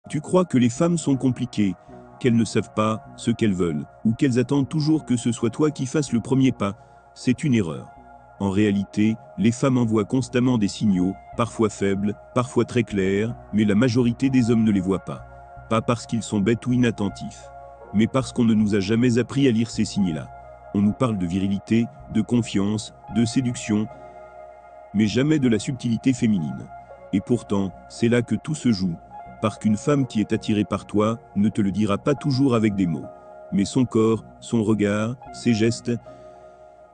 Tu crois que les femmes sont compliquées, qu'elles ne savent pas ce qu'elles veulent, ou qu'elles attendent toujours que ce soit toi qui fasses le premier pas. C'est une erreur. En réalité, les femmes envoient constamment des signaux, parfois faibles, parfois très clairs, mais la majorité des hommes ne les voient pas. Pas parce qu'ils sont bêtes ou inattentifs, mais parce qu'on ne nous a jamais appris à lire ces signes-là. On nous parle de virilité, de confiance, de séduction, mais jamais de la subtilité féminine. Et pourtant, c'est là que tout se joue. Parce qu'une femme qui est attirée par toi ne te le dira pas toujours avec des mots. Mais son corps, son regard, ses gestes,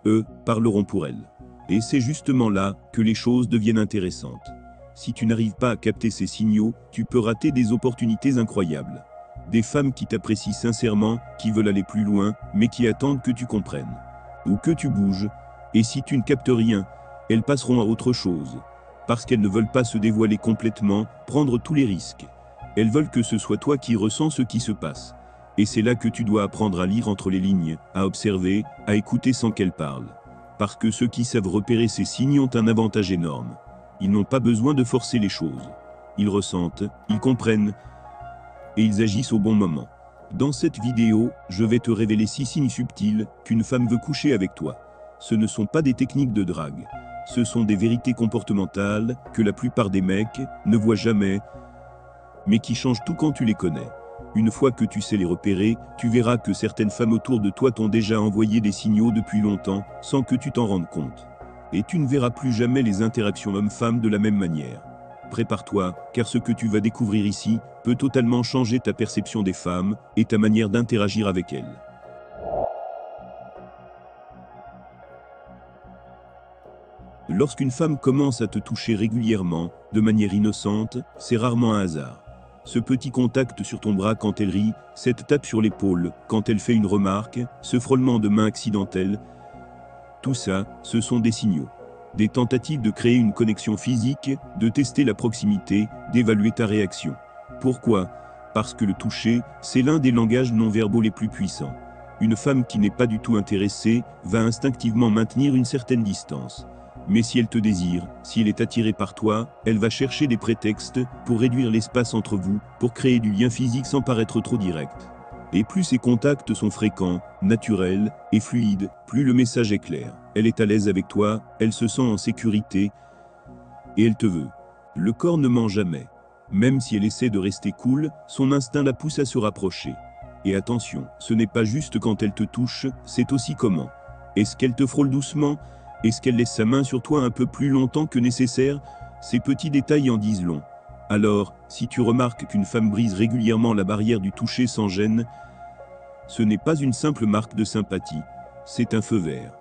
eux, parleront pour elle. Et c'est justement là que les choses deviennent intéressantes. Si tu n'arrives pas à capter ces signaux, tu peux rater des opportunités incroyables. Des femmes qui t'apprécient sincèrement, qui veulent aller plus loin, mais qui attendent que tu comprennes. Ou que tu bouges. Et si tu ne captes rien, elles passeront à autre chose. Parce qu'elles ne veulent pas se dévoiler complètement, prendre tous les risques. Elles veulent que ce soit toi qui ressens ce qui se passe. Et c'est là que tu dois apprendre à lire entre les lignes, à observer, à écouter sans qu'elles parlent. Parce que ceux qui savent repérer ces signes ont un avantage énorme. Ils n'ont pas besoin de forcer les choses. Ils ressentent, ils comprennent, et ils agissent au bon moment. Dans cette vidéo, je vais te révéler 6 signes subtils qu'une femme veut coucher avec toi. Ce ne sont pas des techniques de drague. Ce sont des vérités comportementales que la plupart des mecs ne voient jamais, mais qui changent tout quand tu les connais. Une fois que tu sais les repérer, tu verras que certaines femmes autour de toi t'ont déjà envoyé des signaux depuis longtemps, sans que tu t'en rendes compte. Et tu ne verras plus jamais les interactions hommes-femmes de la même manière. Prépare-toi, car ce que tu vas découvrir ici peut totalement changer ta perception des femmes et ta manière d'interagir avec elles. Lorsqu'une femme commence à te toucher régulièrement, de manière innocente, c'est rarement un hasard. Ce petit contact sur ton bras quand elle rit, cette tape sur l'épaule quand elle fait une remarque, ce frôlement de main accidentel, tout ça, ce sont des signaux. Des tentatives de créer une connexion physique, de tester la proximité, d'évaluer ta réaction. Pourquoi ? Parce que le toucher, c'est l'un des langages non-verbaux les plus puissants. Une femme qui n'est pas du tout intéressée va instinctivement maintenir une certaine distance. Mais si elle te désire, si elle est attirée par toi, elle va chercher des prétextes pour réduire l'espace entre vous, pour créer du lien physique sans paraître trop direct. Et plus ces contacts sont fréquents, naturels et fluides, plus le message est clair. Elle est à l'aise avec toi, elle se sent en sécurité et elle te veut. Le corps ne ment jamais. Même si elle essaie de rester cool, son instinct la pousse à se rapprocher. Et attention, ce n'est pas juste quand elle te touche, c'est aussi comment. Est-ce qu'elle te frôle doucement ? Est-ce qu'elle laisse sa main sur toi un peu plus longtemps que nécessaire ? Ces petits détails en disent long. Alors, si tu remarques qu'une femme brise régulièrement la barrière du toucher sans gêne, ce n'est pas une simple marque de sympathie, c'est un feu vert.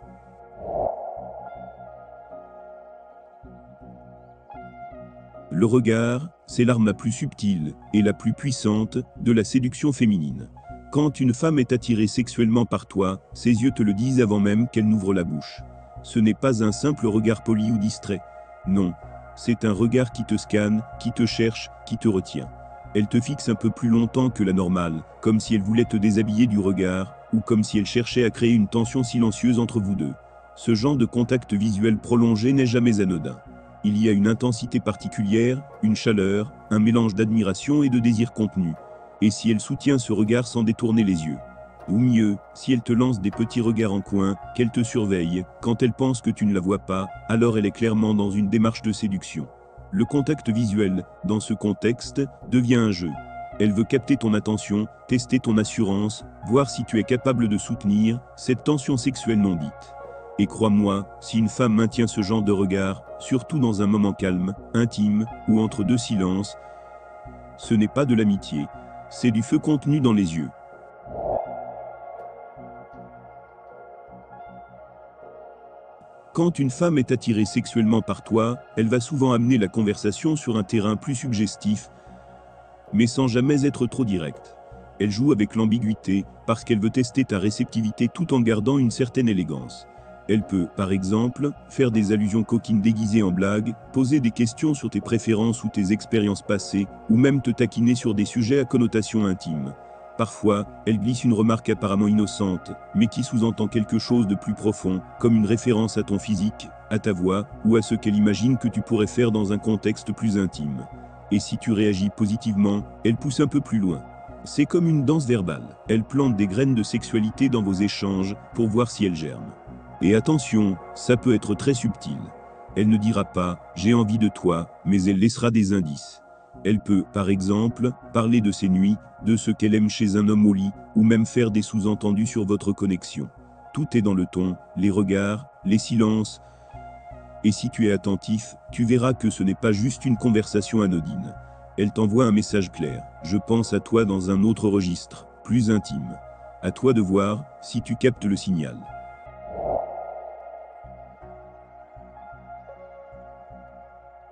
Le regard, c'est l'arme la plus subtile et la plus puissante de la séduction féminine. Quand une femme est attirée sexuellement par toi, ses yeux te le disent avant même qu'elle n'ouvre la bouche. Ce n'est pas un simple regard poli ou distrait. Non, c'est un regard qui te scanne, qui te cherche, qui te retient. Elle te fixe un peu plus longtemps que la normale, comme si elle voulait te déshabiller du regard, ou comme si elle cherchait à créer une tension silencieuse entre vous deux. Ce genre de contact visuel prolongé n'est jamais anodin. Il y a une intensité particulière, une chaleur, un mélange d'admiration et de désir contenu. Et si elle soutient ce regard sans détourner les yeux, ou mieux, si elle te lance des petits regards en coin, qu'elle te surveille, quand elle pense que tu ne la vois pas, alors elle est clairement dans une démarche de séduction. Le contact visuel, dans ce contexte, devient un jeu. Elle veut capter ton attention, tester ton assurance, voir si tu es capable de soutenir cette tension sexuelle non dite. Et crois-moi, si une femme maintient ce genre de regard, surtout dans un moment calme, intime, ou entre deux silences, ce n'est pas de l'amitié, c'est du feu contenu dans les yeux. Quand une femme est attirée sexuellement par toi, elle va souvent amener la conversation sur un terrain plus suggestif, mais sans jamais être trop directe. Elle joue avec l'ambiguïté, parce qu'elle veut tester ta réceptivité tout en gardant une certaine élégance. Elle peut, par exemple, faire des allusions coquines déguisées en blagues, poser des questions sur tes préférences ou tes expériences passées, ou même te taquiner sur des sujets à connotation intime. Parfois, elle glisse une remarque apparemment innocente, mais qui sous-entend quelque chose de plus profond, comme une référence à ton physique, à ta voix, ou à ce qu'elle imagine que tu pourrais faire dans un contexte plus intime. Et si tu réagis positivement, elle pousse un peu plus loin. C'est comme une danse verbale. Elle plante des graines de sexualité dans vos échanges pour voir si elles germent. Et attention, ça peut être très subtil. Elle ne dira pas « j'ai envie de toi », mais elle laissera des indices. Elle peut, par exemple, parler de ses nuits, de ce qu'elle aime chez un homme au lit, ou même faire des sous-entendus sur votre connexion. Tout est dans le ton, les regards, les silences. Et si tu es attentif, tu verras que ce n'est pas juste une conversation anodine. Elle t'envoie un message clair. Je pense à toi dans un autre registre, plus intime. À toi de voir si tu captes le signal.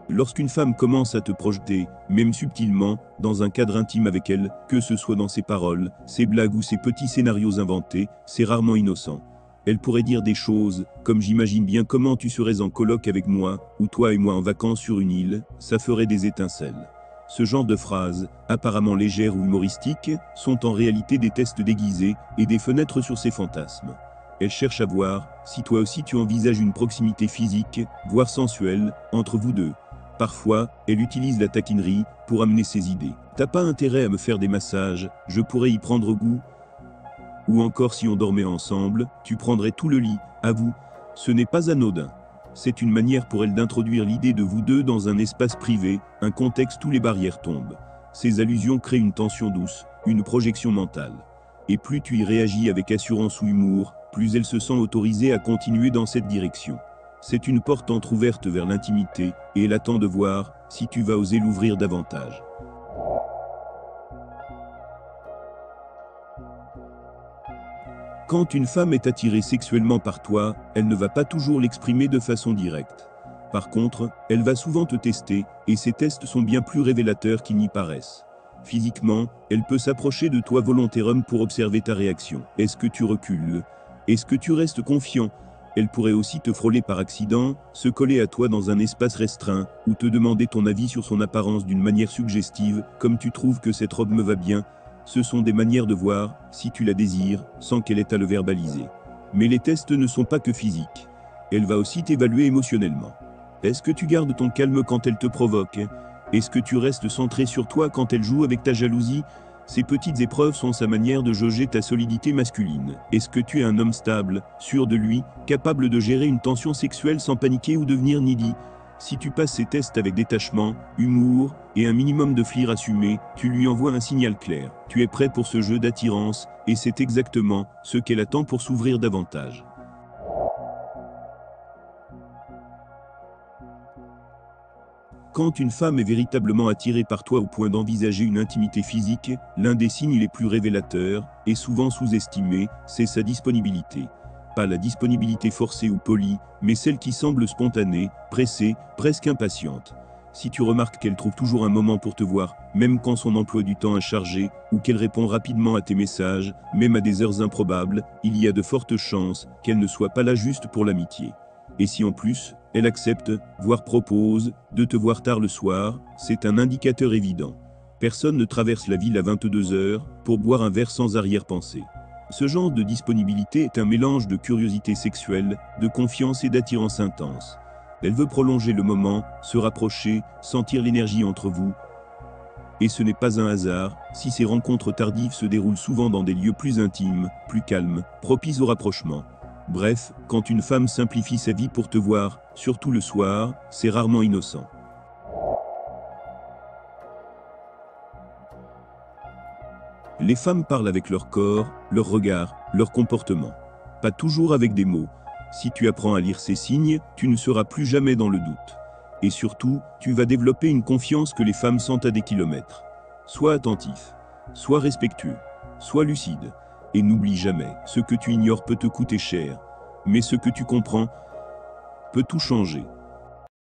Lorsqu'une femme commence à te projeter, même subtilement, dans un cadre intime avec elle, que ce soit dans ses paroles, ses blagues ou ses petits scénarios inventés, c'est rarement innocent. Elle pourrait dire des choses, comme j'imagine bien comment tu serais en coloc avec moi, ou toi et moi en vacances sur une île, ça ferait des étincelles. Ce genre de phrases, apparemment légères ou humoristiques, sont en réalité des tests déguisés et des fenêtres sur ses fantasmes. Elle cherche à voir si toi aussi tu envisages une proximité physique, voire sensuelle, entre vous deux. Parfois, elle utilise la taquinerie pour amener ses idées. T'as pas intérêt à me faire des massages, je pourrais y prendre goût. Ou encore si on dormait ensemble, tu prendrais tout le lit, avoue. Ce n'est pas anodin. C'est une manière pour elle d'introduire l'idée de vous deux dans un espace privé, un contexte où les barrières tombent. Ces allusions créent une tension douce, une projection mentale. Et plus tu y réagis avec assurance ou humour, plus elle se sent autorisée à continuer dans cette direction. C'est une porte entrouverte vers l'intimité, et elle attend de voir si tu vas oser l'ouvrir davantage. Quand une femme est attirée sexuellement par toi, elle ne va pas toujours l'exprimer de façon directe. Par contre, elle va souvent te tester, et ces tests sont bien plus révélateurs qu'ils n'y paraissent. Physiquement, elle peut s'approcher de toi volontairement pour observer ta réaction. Est-ce que tu recules? Est-ce que tu restes confiant? Elle pourrait aussi te frôler par accident, se coller à toi dans un espace restreint, ou te demander ton avis sur son apparence d'une manière suggestive, comme tu trouves que cette robe me va bien. Ce sont des manières de voir si tu la désires, sans qu'elle ait à le verbaliser. Mais les tests ne sont pas que physiques. Elle va aussi t'évaluer émotionnellement. Est-ce que tu gardes ton calme quand elle te provoque? Est-ce que tu restes centré sur toi quand elle joue avec ta jalousie? Ces petites épreuves sont sa manière de jauger ta solidité masculine. Est-ce que tu es un homme stable, sûr de lui, capable de gérer une tension sexuelle sans paniquer ou devenir needy? Si tu passes ces tests avec détachement, humour et un minimum de flair assumé, tu lui envoies un signal clair. Tu es prêt pour ce jeu d'attirance, et c'est exactement ce qu'elle attend pour s'ouvrir davantage. Quand une femme est véritablement attirée par toi au point d'envisager une intimité physique, l'un des signes les plus révélateurs, et souvent sous-estimé, c'est sa disponibilité. Pas la disponibilité forcée ou polie, mais celle qui semble spontanée, pressée, presque impatiente. Si tu remarques qu'elle trouve toujours un moment pour te voir, même quand son emploi du temps est chargé, ou qu'elle répond rapidement à tes messages, même à des heures improbables, il y a de fortes chances qu'elle ne soit pas là juste pour l'amitié. Et si en plus, elle accepte, voire propose, de te voir tard le soir, c'est un indicateur évident. Personne ne traverse la ville à 22 heures pour boire un verre sans arrière-pensée. Ce genre de disponibilité est un mélange de curiosité sexuelle, de confiance et d'attirance intense. Elle veut prolonger le moment, se rapprocher, sentir l'énergie entre vous. Et ce n'est pas un hasard, si ces rencontres tardives se déroulent souvent dans des lieux plus intimes, plus calmes, propices au rapprochement. Bref, quand une femme simplifie sa vie pour te voir, surtout le soir, c'est rarement innocent. Les femmes parlent avec leur corps, leur regard, leur comportement. Pas toujours avec des mots. Si tu apprends à lire ces signes, tu ne seras plus jamais dans le doute. Et surtout, tu vas développer une confiance que les femmes sentent à des kilomètres. Sois attentif, sois respectueux, sois lucide. Et n'oublie jamais, ce que tu ignores peut te coûter cher. Mais ce que tu comprends peut tout changer.